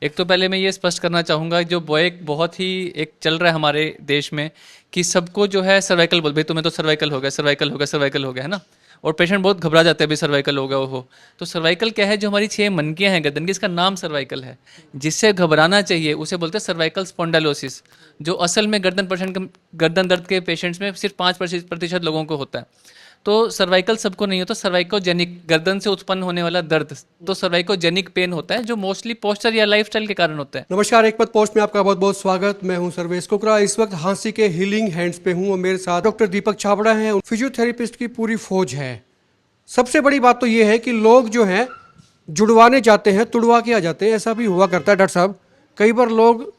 एक तो पहले मैं ये स्पष्ट करना चाहूँगा जो वो एक बहुत ही एक चल रहा है हमारे देश में कि सबको जो है सर्वाइकल बोल भाई तुम्हें तो सर्वाइकल हो गया, सर्वाइकल हो गया, सर्वाइकल हो गया, है ना। और पेशेंट बहुत घबरा जाते हैं, अभी सर्वाइकल हो गया वो हो। तो सर्वाइकल क्या है, जो हमारी 6 मनकियाँ हैं गर्दन की, इसका नाम सर्वाइकल है। जिससे घबराना चाहिए उसे बोलते हैं सर्वाइकल स्पॉन्डालोसिस, जो असल में गर्दन दर्द के पेशेंट्स में सिर्फ 5% लोगों को होता है। तो सर्वाइकल सबको नहीं होता, सर्वाइकोजेनिक गर्दन से उत्पन्न होने वाला दर्द, तो सर्वाइकोजेनिक पेन होता है जो मोस्टली पोस्चर या लाइफस्टाइल के कारण होता है। नमस्कार, एक पद पोस्ट में आपका बहुत बहुत स्वागत। मैं हूं सर्वेश कुकरा। इस वक्त हांसी के हीलिंग हैंड्स पे हूं और मेरे साथ डॉक्टर दीपक छाबड़ा हैं। फिजियोथेरेपिस्ट की पूरी फौज है। सबसे बड़ी बात तो ये है कि लोग जो हैं जुड़वाने जाते हैं, तुड़वा के आ जाते हैं। ऐसा भी हुआ करता है डॉक्टर साहब। कई बार लोग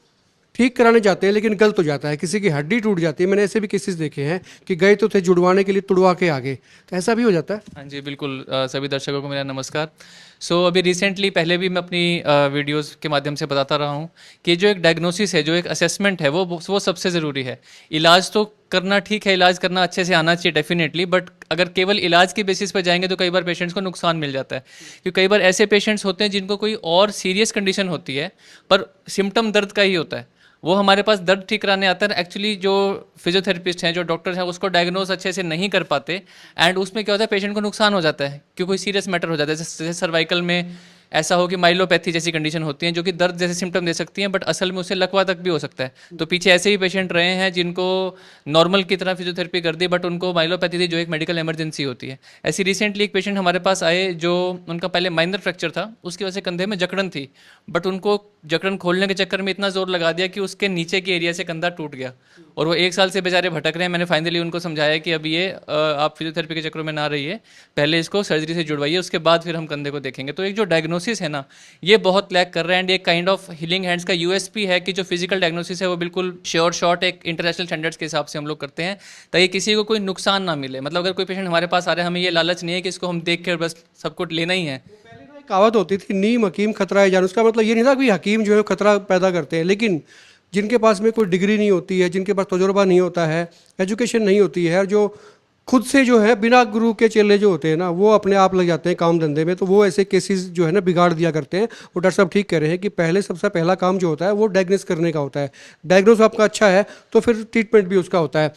ठीक कराने जाते हैं लेकिन गलत हो जाता है, किसी की हड्डी टूट जाती है। मैंने ऐसे भी केसेस देखे हैं कि गए तो थे जुड़वाने के लिए, तुड़वा के आगे, तो ऐसा भी हो जाता है। हाँ जी, बिल्कुल। सभी दर्शकों को मेरा नमस्कार। अभी रिसेंटली पहले भी मैं अपनी वीडियोस के माध्यम से बताता रहा हूँ कि जो एक डायग्नोसिस है, जो एक असेसमेंट है, वो सबसे ज़रूरी है। इलाज तो करना ठीक है, इलाज करना अच्छे से आना चाहिए डेफिनेटली, बट अगर केवल इलाज की बेसिस पर जाएंगे तो कई बार पेशेंट्स को नुकसान मिल जाता है। क्योंकि कई बार ऐसे पेशेंट्स होते हैं जिनको कोई और सीरियस कंडीशन होती है पर सिम्टम दर्द का ही होता है। वो हमारे पास दर्द ठीक कराने आता है। एक्चुअली जो फिजियोथेरेपिस्ट हैं, जो डॉक्टर्स हैं, उसको डायग्नोज अच्छे से नहीं कर पाते। एंड उसमें क्या होता है, पेशेंट को नुकसान हो जाता है क्योंकि कोई सीरियस मैटर हो जाता है। जैसे सर्वाइकल में ऐसा हो कि माइलोपैथी जैसी कंडीशन होती है जो कि दर्द जैसे सिम्टम दे सकती हैं, बट असल में उससे लकवा तक भी हो सकता है। तो पीछे ऐसे ही पेशेंट रहे हैं जिनको नॉर्मल की तरह फिजियोथेरेपी कर दी, बट उनको माइलोपैथी थी जो एक मेडिकल इमरजेंसी होती है। ऐसी रिसेंटली एक पेशेंट हमारे पास आए जो उनका पहले माइनर फ्रैक्चर था, उसकी वजह से कंधे में जकड़न थी, बट उनको जकड़न खोलने के चक्कर में इतना जोर लगा दिया कि उसके नीचे के एरिया से कंधा टूट गया। और वो 1 साल से बेचारे भटक रहे हैं। मैंने फाइनली उनको समझाया कि अब ये आप फिजियोथेरेपी के चक्करों में ना रहिए, पहले इसको सर्जरी से जुड़वाइए, उसके बाद फिर हम कंधे को देखेंगे। तो एक जो डायग्नोसिस है ना, ये बहुत लैक कर रहा है। एंड एक काइंड ऑफ हीलिंग हैंड्स का यूएसपी है कि जो फिजिकल डायग्नोसिस है वो बिल्कुल श्योर शॉर्ट एक इंटरनेशनल स्टैंडर्ड्स के हिसाब से हम लोग करते हैं, ताकि किसी को कोई नुकसान ना मिले। मतलब अगर कोई पेशेंट हमारे पास आ रहा है, हमें ये लालच नहीं है कि इसको हम देख कर बस सब कुछ लेना ही है। पहले ना एक कहावत होती थी, नीम हकीम खतरा है जान। उसका मतलब ये नहीं था कि हकीम जो है खतरा पैदा करते हैं, लेकिन जिनके पास में कोई डिग्री नहीं होती है, जिनके पास तजुर्बा नहीं होता है, एजुकेशन नहीं होती है, और जो खुद से जो है बिना गुरु के चेले जो होते हैं ना, वो अपने आप लग जाते हैं काम धंधे में, तो वो ऐसे केसेस जो है ना बिगाड़ दिया करते हैं। वो डॉक्टर साहब ठीक कह रहे हैं कि पहले सबसे पहला काम जो होता है वो डायग्नोस करने का होता है। डायग्नोस आपका अच्छा है तो फिर ट्रीटमेंट भी उसका होता है।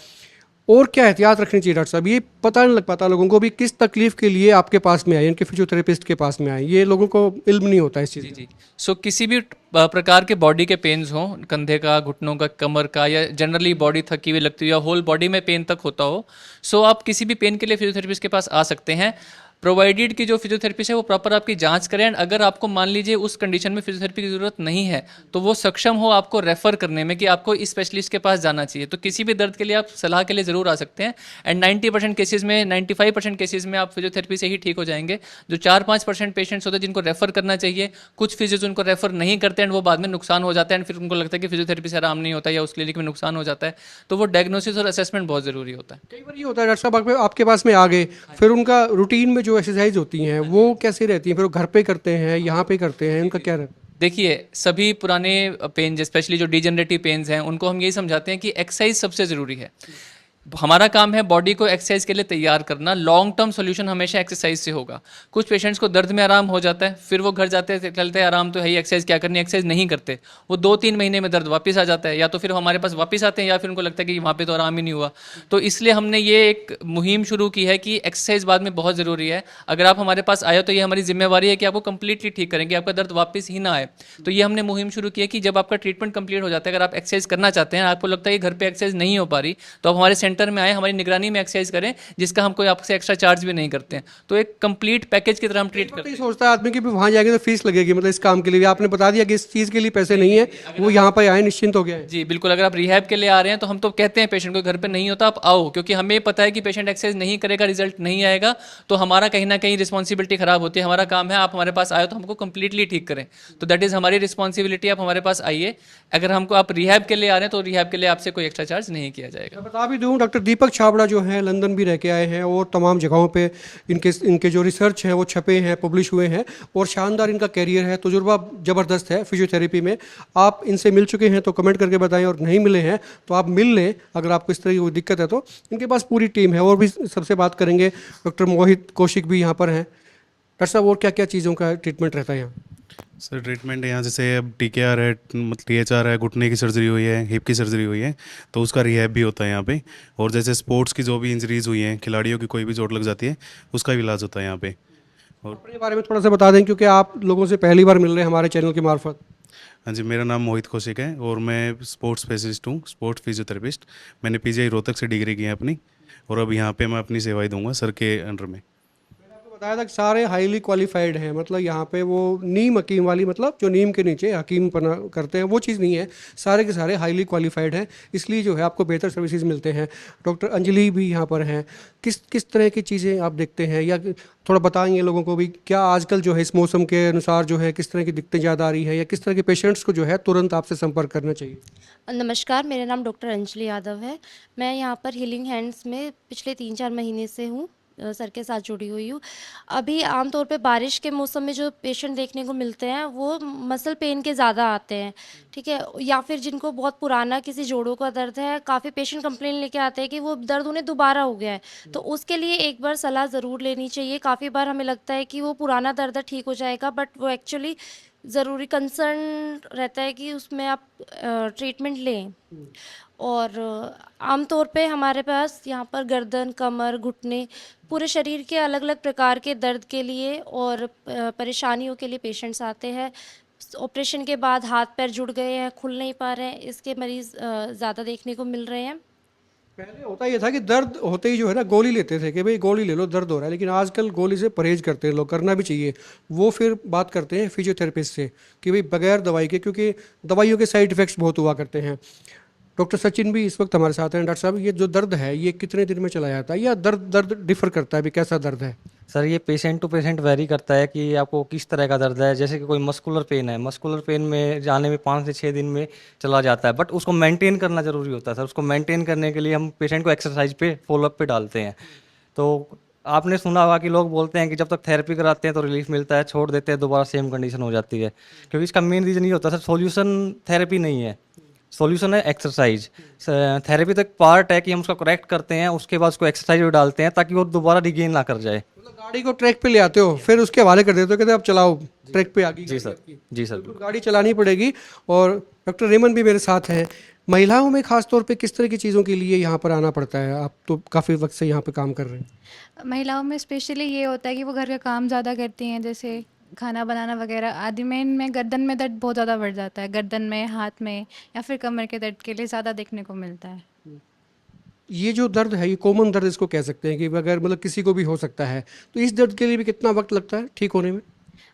और क्या एहतियात रखनी चाहिए डॉक्टर साहब? ये पता नहीं लग पाता लोगों को भी किस तकलीफ के लिए आपके पास में आए, इनके फिजियोथेरेपिस्ट के पास में आए। ये लोगों को इल्म नहीं होता इस चीज़ जी का। जी। किसी भी प्रकार के बॉडी के पेन्स हों, कंधे का, घुटनों का, कमर का, या जनरली बॉडी थकी हुई लगती हो या होल बॉडी में पेन तक होता हो, आप किसी भी पेन के लिए फिजियोथेरेपिस्ट के पास आ सकते हैं, प्रोवाइडेड कि जो फिजियोथेरेपिस्ट है वो प्रॉपर आपकी जांच करें। एंड अगर आपको मान लीजिए उस कंडीशन में फिजियोथेरेपी की ज़रूरत नहीं है, तो वो सक्षम हो आपको रेफर करने में कि आपको इस स्पेशलिस्ट के पास जाना चाहिए। तो किसी भी दर्द के लिए आप सलाह के लिए ज़रूर आ सकते हैं। एंड 90% केसेज में, 95% केसेज में आप फिजियोथेरेपी से ही ठीक हो जाएंगे। जो 4-5% पेशेंट्स होते हैं जिनको रेफर करना चाहिए, कुछ फिजियोज उनको रेफर नहीं करते हैं, वो बाद में नुकसान हो जाता है। एंड फिर उनको लगता है कि फिजियोथेरेपी से आराम नहीं होता या उस क्लिनिक में नुकसान हो जाता है। तो वो डायग्नोसिस और असेसमेंट बहुत ज़रूरी होता है। कई बार ये होता है डॉक्टर साहब, आपके पास में आ गए, फिर उनका रूटीन में जो एक्सरसाइज होती हैं वो कैसे रहती हैं? फिर वो घर पे करते हैं, यहाँ पे करते हैं, उनका क्या रहता है? देखिए, सभी पुराने पेन, स्पेशली जो डिजेनरेटिव पेन्स हैं, उनको हम यही समझाते हैं कि एक्सरसाइज सबसे ज़रूरी है। हमारा काम है बॉडी को एक्सरसाइज के लिए तैयार करना। लॉन्ग टर्म सॉल्यूशन हमेशा एक्सरसाइज से होगा। कुछ पेशेंट्स को दर्द में आराम हो जाता है, फिर वो घर जाते हैं, चलते हैं, आराम तो है ही, एक्सरसाइज क्या करनी, एक्सरसाइज नहीं करते। वो 2-3 महीने में दर्द वापस आ जाता है, या तो फिर हमारे पास वापस आते हैं या फिर उनको लगता है कि वहाँ पे तो आराम ही नहीं हुआ। तो इसलिए हमने ये एक मुहिम शुरू की है कि एक्सरसाइज बाद में बहुत ज़रूरी है। अगर आप हमारे पास आए तो ये हमारी जिम्मेवारी है कि आपको कंप्लीटली ठीक करें, कि आपका दर्द वापस ही ना आए। तो ये हमने मुहिम शुरू की है कि जब आपका ट्रीटमेंट कंप्लीट हो जाता है, अगर आप एक्सरसाइज करना चाहते हैं, आपको लगता है कि घर पे एक्सरसाइज नहीं हो पा रही, तो आप हमारे सेंटर में आए, हमारी निगरानी में एक्सरसाइज करें, जिसका हम कोई आपसे एक्स्ट्रा चार्ज भी नहीं करते हैं। तो एक कंप्लीट पैकेज की तरह हम ट्रीट करते तो ये हैं। सोचता है आदमी कि वहाँ जाएंगे तो फीस लगेगी, मतलब इस काम के लिए आपने बता दिया कि इस चीज़ के लिए पैसे नहीं है, वो यहाँ पर आए निश्चिंत हो गया है। जी बिल्कुल। अगर आप रिहैब के लिए आ रहे हैं तो हम तो कहते हैं पेशेंट को घर पे नहीं होता आप आओ, क्योंकि हमें पता है कि पेशेंट एक्सरसाइज नहीं करेगा, रिजल्ट नहीं आएगा, तो हमारा कहीं ना कहीं रिस्पॉन्सिबिलिटी खराब होती है। हमारा काम है आप हमारे पास आए तो हमको कंप्लीटली ठीक करें। तो दैट इज़ हमारी रिस्पॉन्सिबिलिटी, आप हमारे पास आइए। अगर हमको आप रिहैब के लिए आ रहे हैं तो रिहैब के लिए आपसे कोई एक्स्ट्रा चार्ज नहीं किया जाएगा। मैं बता भी दूं, डॉक्टर दीपक छाबड़ा जो हैं लंदन भी रह के आए हैं और तमाम जगहों पे इनके इनके जो रिसर्च है वो छपे हैं, पब्लिश हुए हैं, और शानदार इनका कैरियर है, तजुर्बा ज़बरदस्त है फिजियोथेरेपी में। आप इनसे मिल चुके हैं तो कमेंट करके बताएं, और नहीं मिले हैं तो आप मिल लें अगर आपको इस तरह की कोई दिक्कत है तो। इनके पास पूरी टीम है, और भी सबसे बात करेंगे। डॉक्टर मोहित कौशिक भी यहाँ पर हैं। डॉक्टर साहब, और क्या क्या चीज़ों का ट्रीटमेंट रहता है यहाँ? सर ट्रीटमेंट यहाँ जैसे अब TKR है, मतलब THR है, घुटने की सर्जरी हुई है, हिप की सर्जरी हुई है, तो उसका रिहैब भी होता है यहाँ पे। और जैसे स्पोर्ट्स की जो भी इंजरीज हुई हैं, खिलाड़ियों की कोई भी चोट लग जाती है, उसका भी इलाज होता है यहाँ पे। और अपने बारे में थोड़ा सा बता दें, क्योंकि आप लोगों से पहली बार मिल रहे हैं हमारे चैनल के मार्फत। हाँ जी, मेरा नाम मोहित कौशिक है और मैं स्पोर्ट्स स्पेशलिस्ट हूँ, स्पोर्ट्स फिजियोथेरेपिस्ट। मैंने PGI रोहतक से डिग्री की है अपनी, और अब यहाँ पे मैं अपनी सेवाएं दूंगा सर के अंडर में। आपको बताया था कि सारे हाईली क्वालिफाइड हैं, मतलब यहाँ पे वो नीम हकीम वाली, मतलब जो नीम के नीचे हकीम पना करते हैं वो चीज़ नहीं है, सारे के सारे हाईली क्वालिफाइड हैं, इसलिए जो है आपको बेहतर सर्विसेज मिलते हैं। डॉक्टर अंजलि भी यहाँ पर हैं। किस किस तरह की चीज़ें आप देखते हैं, या थोड़ा बताएंगे लोगों को भी, क्या आजकल जो है इस मौसम के अनुसार जो है किस तरह की दिक्कतें ज़्यादा आ रही है, या किस तरह के पेशेंट्स को जो है तुरंत आपसे संपर्क करना चाहिए? नमस्कार, मेरा नाम डॉक्टर अंजलि यादव है। मैं यहाँ पर हीलिंग हैंड्स में पिछले 3-4 महीने से हूँ, सर के साथ जुड़ी हुई हूँ। अभी आमतौर पे बारिश के मौसम में जो पेशेंट देखने को मिलते हैं वो मसल पेन के ज़्यादा आते हैं, ठीक है? या फिर जिनको बहुत पुराना किसी जोड़ों का दर्द है, काफ़ी पेशेंट कंप्लेन लेके आते हैं कि वो दर्द उन्हें दोबारा हो गया है। तो उसके लिए एक बार सलाह ज़रूर लेनी चाहिए। काफ़ी बार हमें लगता है कि वो पुराना दर्द है, ठीक हो जाएगा, बट वो एक्चुअली ज़रूरी कंसर्न रहता है कि उसमें आप ट्रीटमेंट लें। और आम तौर पे हमारे पास यहाँ पर गर्दन, कमर, घुटने, पूरे शरीर के अलग अलग प्रकार के दर्द के लिए और परेशानियों के लिए पेशेंट्स आते हैं। ऑपरेशन के बाद हाथ पैर जुड़ गए हैं, खुल नहीं पा रहे हैं, इसके मरीज़ ज़्यादा देखने को मिल रहे हैं। पहले होता ये था कि दर्द होते ही जो है ना गोली लेते थे कि भाई गोली ले लो, दर्द हो रहा है, लेकिन आजकल गोली से परहेज करते हैं लोग, करना भी चाहिए। वो फिर बात करते हैं फिजियोथेरेपिस्ट से कि भाई बगैर दवाई के, क्योंकि दवाइयों के साइड इफ़ेक्ट्स बहुत हुआ करते हैं। डॉक्टर सचिन भी इस वक्त हमारे साथ हैं। डॉक्टर साहब, ये जो दर्द है ये कितने दिन में चला जाता है, या दर्द दर्द डिफर करता है भी, कैसा दर्द है? सर ये पेशेंट टू पेशेंट वेरी करता है कि आपको किस तरह का दर्द है। जैसे कि कोई मस्कुलर पेन है, मस्कुलर पेन में जाने में 5 से 6 दिन में चला जाता है, बट उसको मेंटेन करना ज़रूरी होता है सर। उसको मेंटेन करने के लिए हम पेशेंट को एक्सरसाइज पे फॉलोअप पे डालते हैं। तो आपने सुना होगा कि लोग बोलते हैं कि जब तक थेरेपी कराते हैं तो रिलीफ मिलता है, छोड़ देते हैं दोबारा सेम कंडीशन हो जाती है। क्योंकि इसका मेन रीज़न ये होता है सर, सॉल्यूशन थेरेपी नहीं है, सॉल्यूशन है एक्सरसाइज। थेरेपी तो एक पार्ट है कि हम उसको करेक्ट करते हैं, उसके बाद उसको एक्सरसाइज में डालते हैं ताकि वो दोबारा रिगेन ना कर जाए। मतलब गाड़ी को ट्रैक पे ले आते हो, फिर उसके हवाले कर देते हो, कहते हो आप चलाओ ट्रैक पे आगे। जी सर, जी सर। बिल्कुल, गाड़ी चलानी पड़ेगी। और डॉक्टर रेमन भी मेरे साथ हैं। महिलाओं में खास तौर पे किस तरह की चीज़ों के लिए यहाँ पर आना पड़ता है? आप तो काफ़ी वक्त से यहाँ पे काम कर रहे हैं। महिलाओं में स्पेशली ये होता है कि वो घर का काम ज़्यादा करती हैं, जैसे खाना बनाना वगैरह आदि में। इनमें गर्दन में दर्द बहुत ज़्यादा बढ़ जाता है, गर्दन में, हाथ में, या फिर कमर के दर्द के लिए ज़्यादा देखने को मिलता है। ये जो दर्द है, ये कॉमन दर्द इसको कह सकते हैं कि अगर मतलब किसी को भी हो सकता है, तो इस दर्द के लिए भी कितना वक्त लगता है ठीक होने में?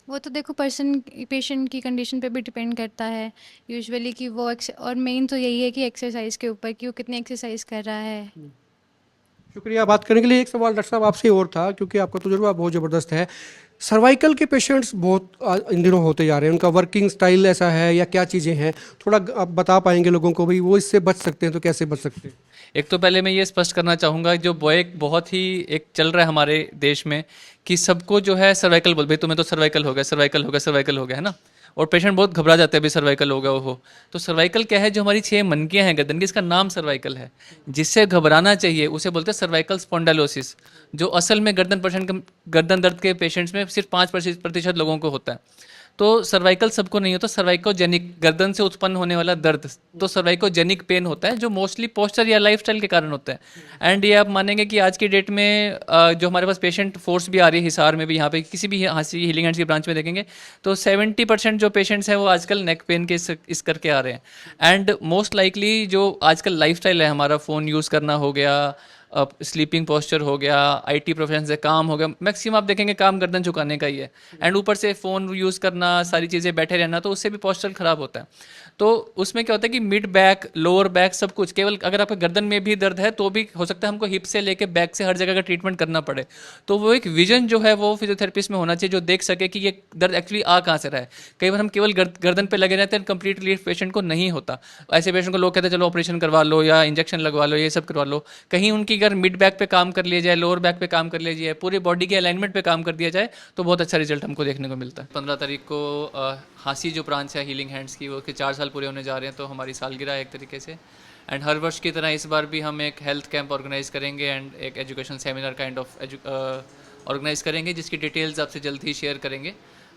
वो तो देखो पेशेंट की कंडीशन पे भी डिपेंड करता है यूजुअली कि वो और मेन तो यही है कि एक्सरसाइज के ऊपर कि वो कितनी एक्सरसाइज कर रहा है। शुक्रिया बात करने के लिए। एक सवाल डॉक्टर साहब आपसे और था, क्योंकि आपका तजुर्बा बहुत ज़बरदस्त है। सर्वाइकल के पेशेंट्स बहुत इन दिनों होते जा रहे हैं, उनका वर्किंग स्टाइल ऐसा है या क्या चीज़ें हैं, थोड़ा आप बता पाएंगे लोगों को भी, वो इससे बच सकते हैं तो कैसे बच सकते हैं? एक तो पहले मैं ये स्पष्ट करना चाहूँगा, जो बहुत ही एक चल रहा है हमारे देश में कि सबको जो है सर्वाइकल बोल, भाई तुम्हें तो सर्वाइकल हो गया, सर्वाइकल हो गया, सर्वाइकल हो गया, है ना। और पेशेंट बहुत घबरा जाते हैं, भाई सर्वाइकल हो गया वो हो। तो सर्वाइकल क्या है? जो हमारी 6 मनकियाँ हैं गर्दन की, इसका नाम सर्वाइकल है। जिससे घबराना चाहिए उसे बोलते हैं सर्वाइकल स्पॉन्डालोसिस, जो असल में गर्दन दर्द के पेशेंट्स में सिर्फ 5% लोगों को होता है। तो सर्वाइकल सबको नहीं होता। सर्वाइकोजेनिक, गर्दन से उत्पन्न होने वाला दर्द, तो सर्वाइकोजेनिक पेन होता है, जो मोस्टली पोस्चर या लाइफस्टाइल के कारण होता है। एंड ये आप मानेंगे कि आज की डेट में जो हमारे पास पेशेंट फोर्स भी आ रही है हिसार में भी, यहाँ पे किसी भी हांसी हीलिंग हैंड्स की ब्रांच में देखेंगे तो 70% जो पेशेंट्स हैं वो आजकल नेक पेन के इस करके आ रहे हैं। एंड मोस्ट लाइकली जो आजकल लाइफस्टाइल है हमारा, फ़ोन यूज़ करना हो गया, स्लीपिंग पोस्चर हो गया, IT प्रोफेशन से काम हो गया, मैक्सिमम आप देखेंगे काम गर्दन झुकाने का ही है। एंड ऊपर से फ़ोन यूज़ करना, सारी चीज़ें बैठे रहना, तो उससे भी पोस्चर ख़राब होता है। तो उसमें क्या होता है कि मिड बैक, लोअर बैक, सब कुछ, केवल अगर आपके गर्दन में भी दर्द है तो भी हो सकता है हमको हिप से लेके बैक से हर जगह का ट्रीटमेंट करना पड़े। तो वो एक विजन जो है वो फिजियोथेरेपिस्ट में होना चाहिए, जो देख सके कि ये दर्द एक्चुअली आ कहाँ से रहा है। कई बार हम केवल गर्दन पे लगे रहते हैं, कंप्लीट रिलीफ पेशेंट को नहीं होता। ऐसे पेशेंट को लोग कहते हैं चलो ऑपरेशन करवा लो या इंजेक्शन लगवा लो, ये सब करवा लो। कहीं उनकी अगर मिड बैक पे काम कर लिया जाए, लोअर बैक पे काम कर लिया जाए, पूरी बॉडी के अलाइनमेंट पे काम कर दिया जाए, तो बहुत अच्छा रिजल्ट हमको देखने को मिलता है। 15 तारीख को हांसी जो ब्रांच है हीलिंग हैंड्स की, वो के 4 साल पूरे होने जा रहे हैं, तो हमारी सालगिरह है एक तरीके से। एंड हर वर्ष की तरह इस बार भी हम एक हेल्थ कैंप ऑर्गेनाइज करेंगे एंड एक education seminar kind of organise करेंगे, जिसकी डिटेल्स आपसे जल्द ही शेयर करेंगे।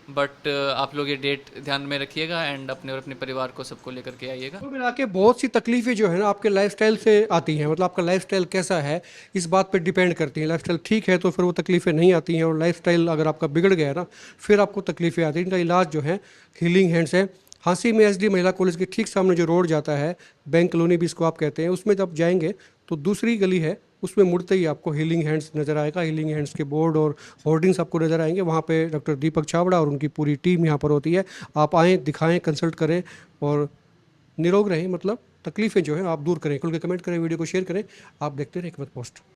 बट आप लोग ये डेट ध्यान में रखिएगा एंड अपने और अपने परिवार को सबको लेकर के आइएगा। कुल मिला के बहुत सी तकलीफें जो है ना आपके लाइफस्टाइल से आती हैं, मतलब आपका लाइफस्टाइल कैसा है इस बात पे डिपेंड करती हैं। लाइफस्टाइल ठीक है तो फिर वो तकलीफें नहीं आती हैं, और लाइफस्टाइल अगर आपका बिगड़ गया है ना फिर आपको तकलीफें आती हैं। इनका इलाज जो है हीलिंग हैंड्स है। हाँसी में एसडी महिला कॉलेज के ठीक सामने जो रोड जाता है, बैंक कॉलोनी भी इसको आप कहते हैं, उसमें जब जाएंगे तो दूसरी गली है, उसमें मुड़ते ही आपको हीलिंग हैंड्स नज़र आएगा। हीलिंग हैंड्स के बोर्ड और होर्डिंग्स आपको नज़र आएंगे। वहाँ पे डॉक्टर दीपक छाबड़ा और उनकी पूरी टीम यहाँ पर होती है। आप आएँ, दिखाएं, कंसल्ट करें और निरोग रहें, मतलब तकलीफ़ें जो है आप दूर करें। खुल के कमेंट करें, वीडियो को शेयर करें। आप देखते रहें हिकमत पोस्ट।